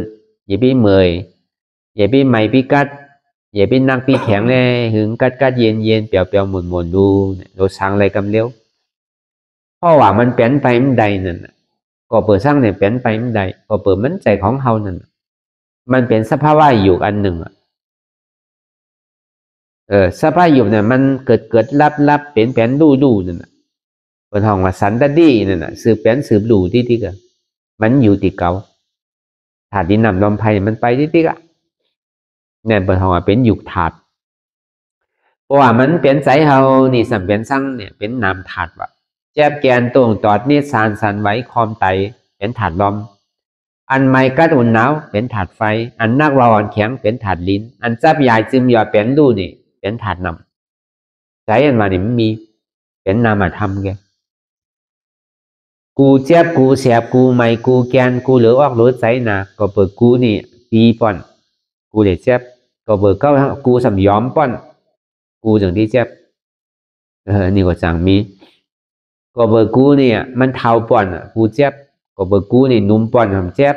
Speaker 1: อย่าพี่เมยอย่าพี่ไม่พี่กัดอย่าพี่นักพี่แข็งแน่หึงกัดเย็นเปรียวหมุนดูโดสั่งอะไรกำเลี้ยวเพราะว่ามันเปลี่ยนไปไม่ได้นั่นก็เปิดสร้างเนี่ยเปลี่ยนไปไม่ได้ก็เปิดมันใจของเฮานั่นมันเป็นสภาวะอยู่อันหนึ่งสภาพอยู่เนี่ยมันเกิดรับเป็นดูนั่นน่ะเป็นห้องว่าสันตดีนั่นน่ะสืบเป็นสืบดูที่ก็มันอยู่ที่เก่าถาดดินน้ำลมไฟมันไปที่ก็เนี่ยเป็นห้องว่าเป็นยุคถาดเพราะว่ามันเป็นใจเฮานี่สัมเป็นสั่งเนี่ยเป็นนามถาดว่ะแจ๊บแกนตรงตอดนี่สันไว้คอมไตเป็นถาดลมอันไม่กัดอุ่นหนาวเป็นถาดไฟอันนักร้อนแข็งเป็นถาดลิ้นอันจับใหญ่จึงอย่าเป็นดูนี่เป็นถาดนำใจอันว่านี่มันมีเป็นนามธรรมแกกูเจ็บกูเสียบกูไม่กูแกนกูเหลือออกเหลือใจนะก็เปิดกูนี่ปีป่อนกูเด็ดเจ็บก็เปิดเข้ากูสำยอมป่อนกูจังที่เจ็บนี่ก็จังมีก็เปิดกูนี่มันเท้าป่อนกูเจ็บก็เปิดกูนี่นุ่มป่อนทำเจ็บ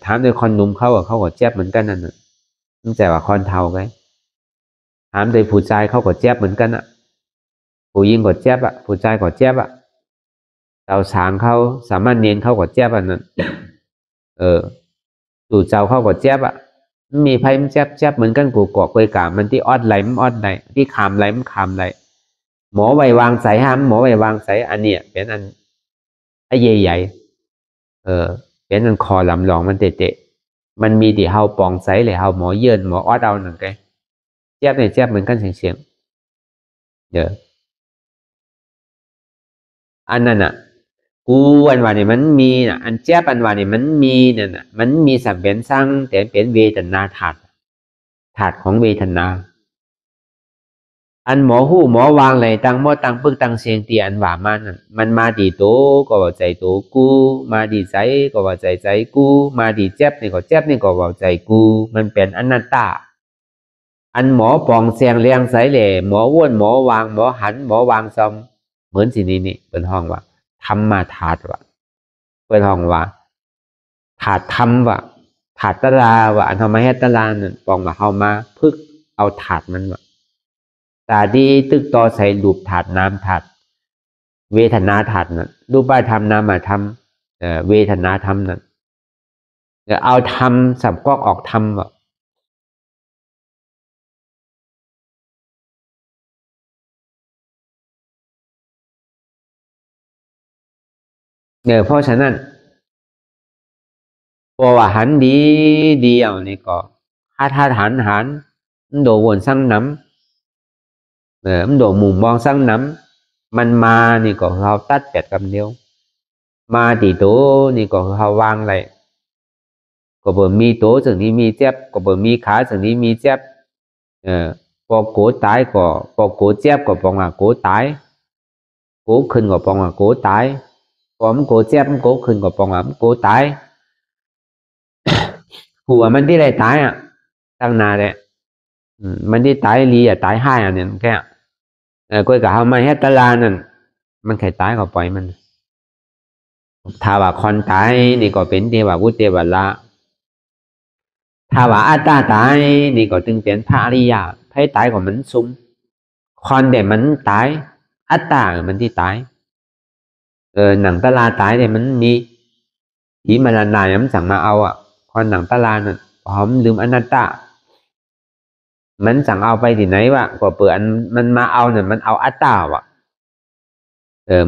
Speaker 1: ถามโดยคนนุ่มเขาก็เจ็บเหมือนกันนั่นนั่นแต่ว่าคนเท้าไงถามโดยผู้ชายเขาก็เจ็บเหมือนกันผู้หญิงก็เจ็บผู้ชายก็เจ็บเจ้าสางเขาสามารถเนียนเขาก็เจ็บนั่นจู่เจ้าเขาก็เจ็บมีไพ่มันเจ็บเหมือนกันกูกอกไปกามันที่ออดไหลมันออดไหลที่ขามไหลมันขามไหลหมอไว้วางใส่ห้ามหมอไว้วางใส่อันเนี้ยเป็นอันไอ้ใหญ่เป็นอันคอลำลองมันเตะมันมีที่เฮาปองใส่เลยเฮาหมอเยินหมอออดเอาหนังไงเจ็บเนี่ยเจ็บเหมือนกันเสียงอันนั้นกูอันว่านี่มันมีอันเจ็บอันว่านี่มันมีนั่นมันมีสัมเป็นสร้างแต่เป็นเวทนาถาดของเวทนาอันหมอหู้หมอวางเลยตั้งหม้อตั้งปึกตั้งเสียงตีอันว่ามันมาดีโตก็ว่าใจโตกูมาดีใจก็ว่าใจกูมาดีเจ็บนี่ก็เจ็บนี่ก็ว่าใจกูมันเป็นอนัตตาอันหมอปองเสียงเลี้ยงใสเหล่หมอว้วนหมอวางหมอหันหมอวางซอมเหมือนสินี่เป็นห้องว่าธรรมาถาดว่ะเป็นห้องว่าถาดธรรมว่ะถาดตราว่ะอันทำไมให้ตราเนี่ยปองว่าเอามาพึกเอาถาดมันว่ะตาดีตึกต่อใส่รูปถาดน้ำถาดเวทนาถาดนั่นรูปบ้าทำนามาทำเวทนาทำนั่นเอาทำสับกอกออกทำว่ะ เพราะฉะนั้นพอว่าหันดีเดียวนี่ก็ถ้าหันมันโดวนสั่งน้ำมันโดมุมมองสั่งน้ำมันมานี่ก็เขาตัดแปดคำเดียวมาตีโตนี่ก็เขาวางเลยก็บ่มีโตถึงนี้มีเจ็บก็บ่มีขาถึงนี้มีเจ็บพอโกตายก็พอโกเจ็บก็ปองว่าโกตายโกขึ้นก็ปองว่าโกตายพอมันโกเจ็บมันโกขึ้นก็ปองว่ามันโกตายหัวมันที่ไรตายอ่ะตั้งนานเลยมันที่ตายลีอ่ะตายห้าอ่ะเนี่ยแค่ก็กับเขาไม่ให้ตลานั่นมันใครตายก็ปล่อยมันถ้าว่าคนตายนี่ก็เป็นเทวบุตรเทวละถ้าว่าอัตตาตายนี่ก็จึงเป็นพระอริยะให้ตายก็มันซุ่มคนเดี๋ยวมันตายอัตตามันที่ตายหนังตลาตายเดี๋ยวมันมีผีมาลานาย้ำสั่งมาเอาอ่ะคนหนังตลานั่นหอมลืมอนัตตามันสั่งเอาไปที่ไหนวะก็เปิดมันมาเอาเนี่ยมันเอาอัตตาวะ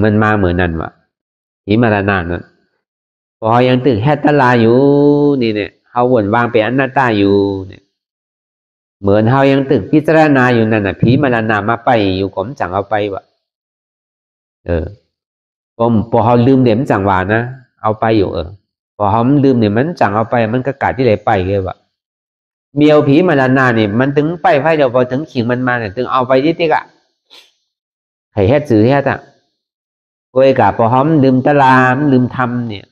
Speaker 1: มันมาเหมือนนั่นวะผีมาลานานั่นพอยังตึกแฮตตลาอยู่นี่เนี่ยเขาวนวางเป็นอนัตตาอยู่เนี่ยเหมือนเขายังตึกพิจารณาอยู่นั่นน่ะผีมาลานามาไปอยู่ผมสั่งเอาไปวะพอเขาลืมเดี๋ยวมันสั่งว่านะเอาไปอยู่พอเขาลืมเนี่ยมันสั่งเอาไปมันก็กาดที่ไหนไปเลยวะเมียวผีมาลานาเนี่ยมันถึงไปไฟเดียวพอถึงขิงมันมาเนี่ยถึงเอาไปที่ติ๊กอะใครเฮ็ดสื่อเฮ็ดอะโดยกับพอเขาลืมตลามลืมทำเนี่ย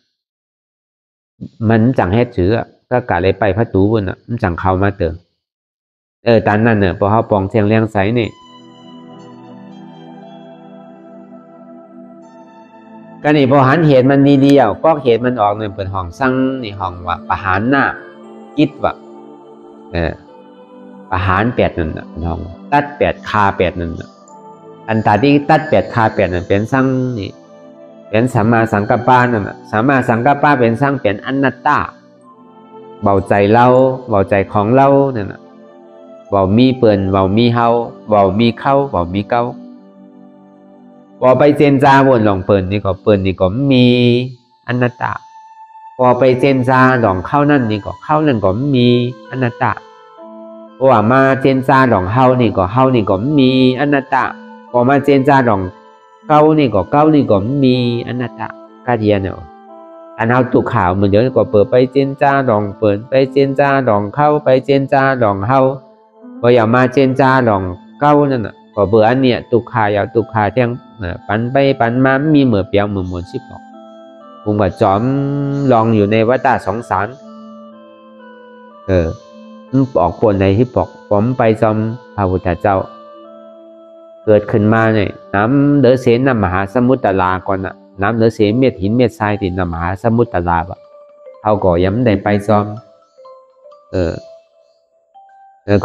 Speaker 1: มันสั่งเฮ็ดสื่อก็กาเลยไปพัตูบนอ่ะมันสั่งเขามาเติมตอนนั้นเนี่ยพอเขาปองเชียงเลี้ยงใสเนี่ยก็นี่พอหันเหตุมันดีๆก็เหตุมันออกเนี่ยเปิดห้องสั่งนี่ห้องว่าประหารหน้าคิดว่าประหารแปดนั่นน่ะห้องตัดแปดคาแปดนั่นน่ะอันตาที่ตัดแปดคาแปดนั่นเป็นสั่งนี่เป็นสัมมาสังกัปปะนั่นน่ะสัมมาสังกัปปะเป็นสั่งเป็นอนัตตาเบาใจเราเบาใจของเรานั่นน่ะเบามีเปิ่นเบามีเฮาเบามีเข้าเบามีเก้าพอไปเจนจาบนหลองเปิ่นนี่ก็มีอนัตตาพอไปเจนจาหลองเข้านั่นนี่ก็เข้านั่นก็มีอนัตตาพอมาเจนจาหลองเฮานี่ก็มีอนัตตาพอมาเจนจาหลองเก้านี่ก็มีอนัตตากาเดียนเนาะอันเฮาตุกข่าวเหมือนเดี๋ยวก็เปิดไปเจนจาหลองเปิ่นไปเจนจาหลองเข้าไปเจนจาหลองเฮาพออย่ามาเจนจาหลองเก้านั่นน่ะก็เบื่ออันเนี่ยตุกข่าวยาวตุกข่าเที่ยงปันไปปันมามีเหมือเปียวเหมือมวนชิบออกผมว่าจอมลองอยู่ในวัฏสงสารออกปนในที่ปอกผมไปจอมพระพุทธเจ้าเกิดขึ้นมาเนี่ยน้ำเดือเสนน้ำมหาสมุทรลาก่อนน่ะน้ำเดือเสนเม็ดหินเม็ดทรายที่น้ำมหาสมุทรลาบ่เขาก็ย้ำได้ไปจอม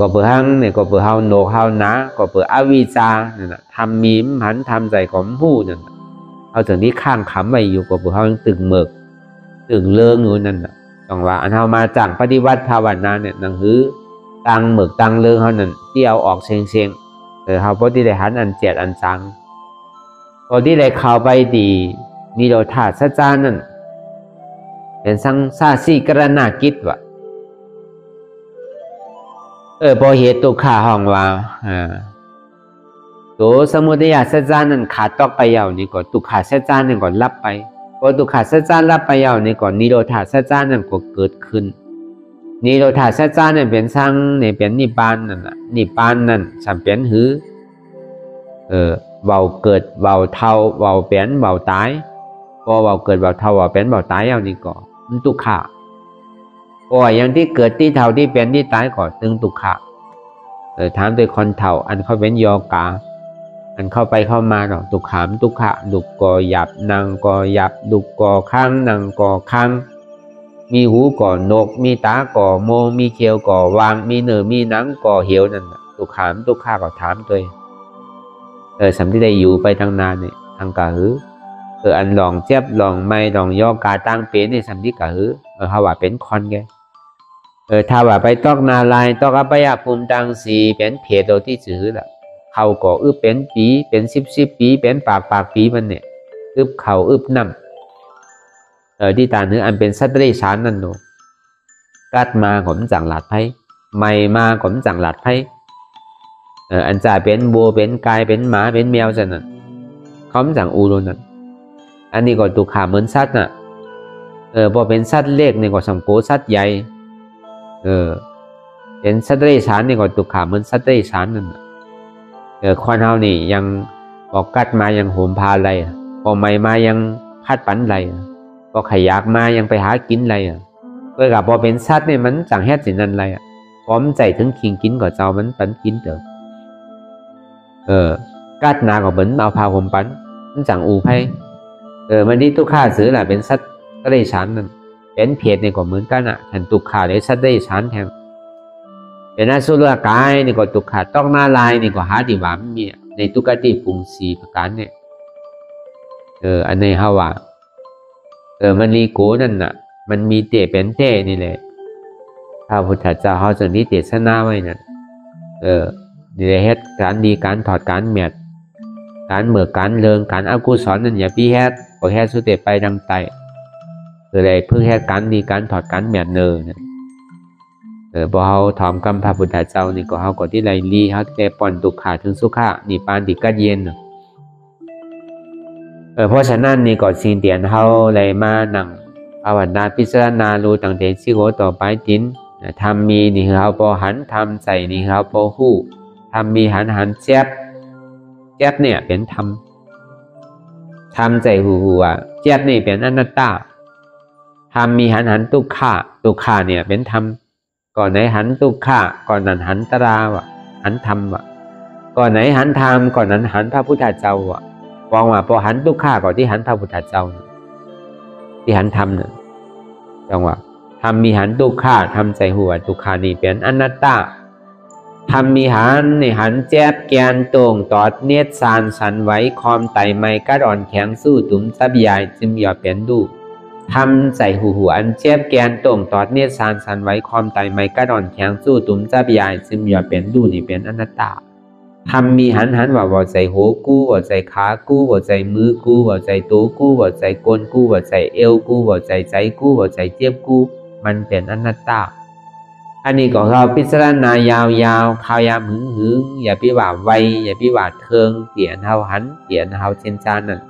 Speaker 1: ก็เปิดห้างเนี่ยก็เปิดเฮาโนเฮานะก็เปิดอวิชาเนี่ยนะทำมีมหันทำใจของผู้นั่นเอาถึงที่ข้างขำไว้อยู่ก็เปิดเฮาตึงเมือกตึงเลิงอยู่นั่นน่ะต้องว่าอันเฮามาจากปฏิวัติภาวนาเนี่ยหนังหือตังเมือกตังเลิงเฮานั่นที่เอาออกเชียงเฮาพอที่ได้หันอันเจ็ดอันจังพอที่ได้เข้าไปดีนิโรธาสัจจานั่นเป็นสังสาสีกรณากิจวะพอเหตุตุข่าห้องว่าตัวสมุทัยสัจจานั้นขาดตอกไปยาวนี่ก็ตุข่าสัจจานั่นก็รับไปพอตุข่าสัจจารับไปยาวนี่ก็นิโรธาสัจจานั่นก็เกิดขึ้นนิโรธาสัจจานั่นเป็นสร้างเนี่ยเป็นนิพพานนั่นน่ะนิพพานนั่นสัมเป็นหือเบาเกิดเบาเท่าเบาเปลี่ยนเบาตายพอเบาเกิดเบาเท่าเบาเปลี่ยนเบาตายยาวนี่ก็มันตุข่าโอ้ยอย่างที่เกิดที่เท่าที่เป็นที่ตายก่อนตึงตุขะถามโดยคนเท่าอันเขาเป็นโยกาอันเข้าไปเข้ามาหรอกตุขามตุขะดุกก่อหยับนางก่อหยับดุกก่อข้างนางก่อข้างมีหูก่อนกมีตาก่อโมมีเขียวก่อวางมีเนื้อมีหนังก่อเหี่ยวนั่นตุขามตุขะก็ถามตัวสำที่ได้อยู่ไปทางนานเนี่ยทางกะหืออันลองเจ็บลองไม่ลองโยกาตั้งเป็นในสำที่กะหือเขาว่าเป็นคนแกถ้าว่าไปตอกนาลายตอกอภัยภูมิตังสีเป็นเพศโดยที่ถือละเขาก็เป็นปีเป็นสิบปีเป็นปากปีมันเนี่ยอึบเขาอึบน้ ที่ตาเนื้ออันเป็นสัตว์ได้ชั้นนั่นโนกัดมาผมจังหลัดไพ่ไม่มาผมจังหลัดไพ่อันจ่าเป็นบัวเป็นกายเป็นหมาเป็นแมวจันน่ะเขาจังอูโรนั่นอันนี้ก็ตุขาเหมือนสัตว์น่ะพอเป็นสัตว์เล็กนี่ก็สัมโพสัตว์ใหญ่เป็นสัตว์ได้ชั้นนี่ก็ตุขาเหมือนสัตว์ได้ชั้นนั่นคนเฮานี่ยังบอกกัดมายังโหมพาอะไรพอไม่มายังพัดปันอะไรพอขยักมายังไปหากินอะไรก็กับพอเป็นสัตว์นี่มันจังแฮดสินั่นอะไรพร้อมใจถึงคิงกินก็เจ้ามันปันกินเถอะกัดนาก็เหมือนเอาพาผมปันมันจังอูไพ่มันที่ตุข่าซื้อแหละเป็นสัตว์ก็ได้ชั้นนั่นเป็นเพจนี่ก็เหมือนกันฉันตุข่าได้สัตว์ได้ชั้นแทนเป็นอสุรกายนี่ก็ตุข่าต้องหน้าลายนี่ก็หาดีหวามมีในตุกติปุงสีประการเนี่ยอันในฮาวามันรีโกนั่นน่ะมันมีเตะเป็นเตะนี่แหละพระพุทธเจ้าเขาจึงนี้เทศนาไว้นั่นนี่แหละเฮ็ดการดีการถอดการเมียดการเมื่อการเลิงการอกุศลนั่นอย่าพี่เฮ็ดก็เฮ็ดสุดเตไปดังไตอะไรเพื่อเฮ็ดการดีการถอดการเมียดเนอเนี่ยพอเขาถอมกรรมพระพุทธเจ้านี่ก็เขาก็ที่ไรลีเขาแต่ปอนตุกขาถึงสุขะนี่ปานติกัดเย็นเพราะฉะนั้นนี่ก็สิ่งเตียนเขาเลยมานั่งภาวนาพิจารณารู้ตั้งแต่สิโกต่อไปตินทำมีนี่เขาพอหันทำใส่นี่เขาพอหู้ทำมีหันแจ๊บเนี่ยเป็นทำใจหูแจ๊บนี่เป็นอนัตตาทำมีหันตุกขาเนี่ยเป็นธรรมก่อนไหนหันตุกขาก่อนนั้นหันตราวะหันธรรมวะก่อนไหนหันธรรมก่อนนั้นหันพระพุทธเจ้าวะวางว่าพอหันตุกขาก่อนที่หันพระพุทธเจ้าที่หันธรรมเนี่ยจังว่าทำมีหันตุกขาทำใจหัวตุกขานี่เป็นอนัตตาทำมีหันในหันแจ๊บแกนตรงตอดเนตรสานสันไว้คอมไตไม้กัดอ่อนแข็งสู้ตุ้มซับยายจึมหยอดเป็นดูทำใส่หูอันแจ๊บแกนตรงตอดเนตรสานสันไว้คอมไตไม้กัดอ่อนแข็งสู้ตุ้มซับยายจึมหยอดเป็นดูนี่เป็นอนัตตาทำมีหันว่าใจหัวกู้ว่าใจขากู้ว่าใจมือกู้ว่าใจตัวกู้ว่าใจก้นกู้ว่าใจเอวกู้ว่าใจกู้ว่าใจเจ็บกู้มันเป็นอนัตตาอันนี้ก็เราพิจารณายาวข่าวยามหึงอย่าพิว่าไวอย่าพิว่าเทิงเปลี่ยนเฮาหันเปลี่ยนเฮาเจนจานนั่น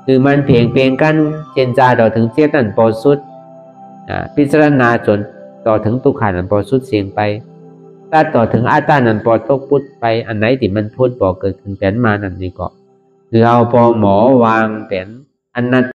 Speaker 1: คือมันเพียงกันเจนจาต่อถึงเจ็บนั่นพอสุดพิจารณาจนต่อถึงตุกขานั่นพอสุดเสียงไปถ้าต่อถึงอาตานั่นพอตกพุทไปอันไหนที่มันพุทพอเกิดขึ้นเป็นมานั่นนี่ก็คือเอาพอหมอวางเป็นอันนั้น